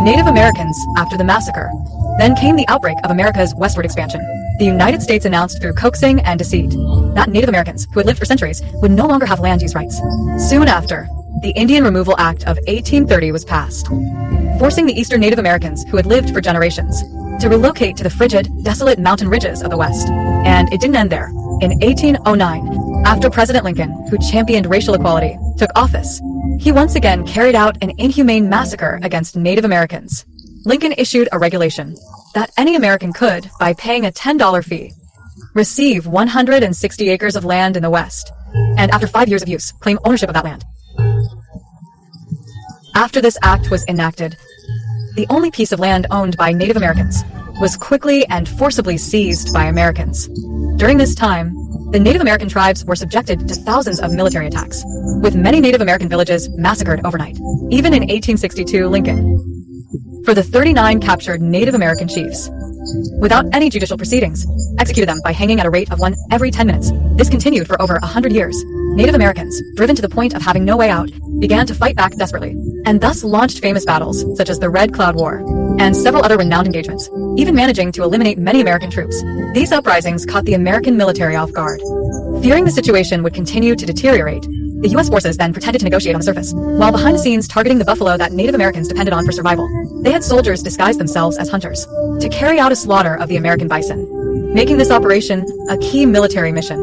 Native Americans after the massacre. Then came the outbreak of America's westward expansion. The United States announced through coaxing and deceit that Native Americans, who had lived for centuries, would no longer have land use rights. Soon after, the Indian Removal Act of 1830 was passed, forcing the Eastern Native Americans, who had lived for generations, to relocate to the frigid, desolate mountain ridges of the West. And it didn't end there. In 1809, after President Lincoln, who championed racial equality, took office, he once again carried out an inhumane massacre against Native Americans. Lincoln issued a regulation that any American could, by paying a $10 fee, receive 160 acres of land in the West, and after 5 years of use, claim ownership of that land. After this act was enacted, the only piece of land owned by Native Americans was quickly and forcibly seized by Americans. During this time, the Native American tribes were subjected to thousands of military attacks, with many Native American villages massacred overnight. Even in 1862, Lincoln, for the 39 captured Native American chiefs, without any judicial proceedings, executed them by hanging at a rate of one every 10 minutes. This continued for over 100 years. Native Americans, driven to the point of having no way out, began to fight back desperately, and thus launched famous battles such as the Red Cloud War and several other renowned engagements, even managing to eliminate many American troops. These uprisings caught the American military off guard. Fearing the situation would continue to deteriorate, the U.S. forces then pretended to negotiate on the surface, while behind the scenes targeting the buffalo that Native Americans depended on for survival. They had soldiers disguise themselves as hunters to carry out a slaughter of the American bison, making this operation a key military mission.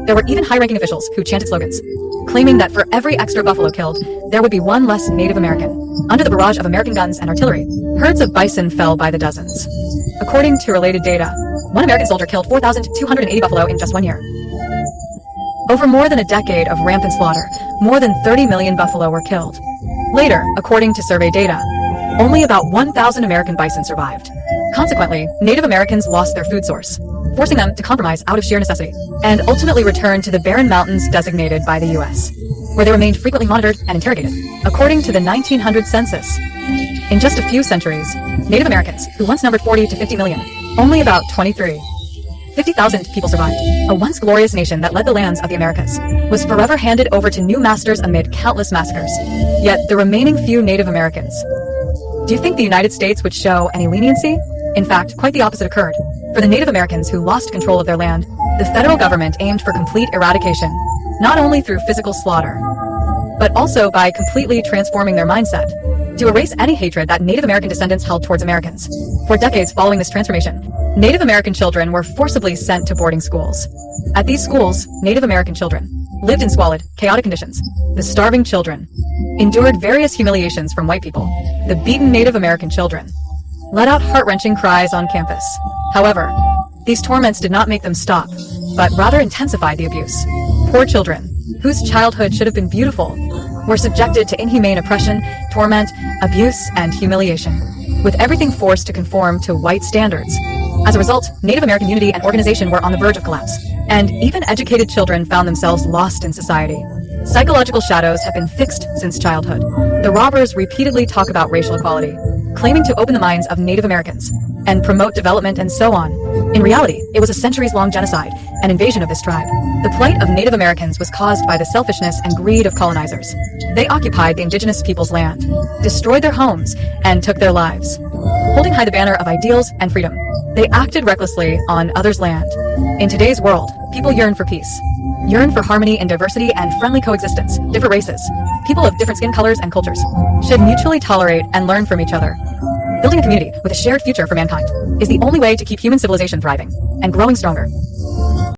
There were even high-ranking officials who chanted slogans, claiming that for every extra buffalo killed, there would be one less Native American. Under the barrage of American guns and artillery, herds of bison fell by the dozens. According to related data, one American soldier killed 4,280 buffalo in just 1 year. Over more than a decade of rampant slaughter, more than 30 million buffalo were killed. Later, according to survey data, only about 1,000 American bison survived. Consequently, Native Americans lost their food source, forcing them to compromise out of sheer necessity, and ultimately returned to the barren mountains designated by the U.S., where they remained frequently monitored and interrogated. According to the 1900 census, in just a few centuries, Native Americans, who once numbered 40 to 50 million, only about 50,000 people survived. A once glorious nation that led the lands of the Americas was forever handed over to new masters amid countless massacres. Yet the remaining few Native Americans. Do you think the United States would show any leniency? In fact, quite the opposite occurred. For the Native Americans who lost control of their land, the federal government aimed for complete eradication, not only through physical slaughter, but also by completely transforming their mindset to erase any hatred that Native American descendants held towards Americans. For decades following this transformation, Native American children were forcibly sent to boarding schools. At these schools, Native American children lived in squalid, chaotic conditions. The starving children endured various humiliations from white people. The beaten Native American children let out heart-wrenching cries on campus. However, these torments did not make them stop, but rather intensified the abuse. Poor children, whose childhood should have been beautiful, were subjected to inhumane oppression, torment, abuse, and humiliation, with everything forced to conform to white standards. As a result, Native American unity and organization were on the verge of collapse, and even educated children found themselves lost in society. Psychological shadows have been fixed since childhood. The robbers repeatedly talk about racial equality, claiming to open the minds of Native Americans and promote development and so on. In reality, it was a centuries-long genocide and invasion of this tribe. The plight of Native Americans was caused by the selfishness and greed of colonizers. They occupied the indigenous people's land, destroyed their homes, and took their lives. Holding high the banner of ideals and freedom, they acted recklessly on others' land. In today's world, people yearn for peace, yearn for harmony and diversity and friendly coexistence. Different races, people of different skin colors and cultures, should mutually tolerate and learn from each other. Building a community with a shared future for mankind is the only way to keep human civilization thriving and growing stronger.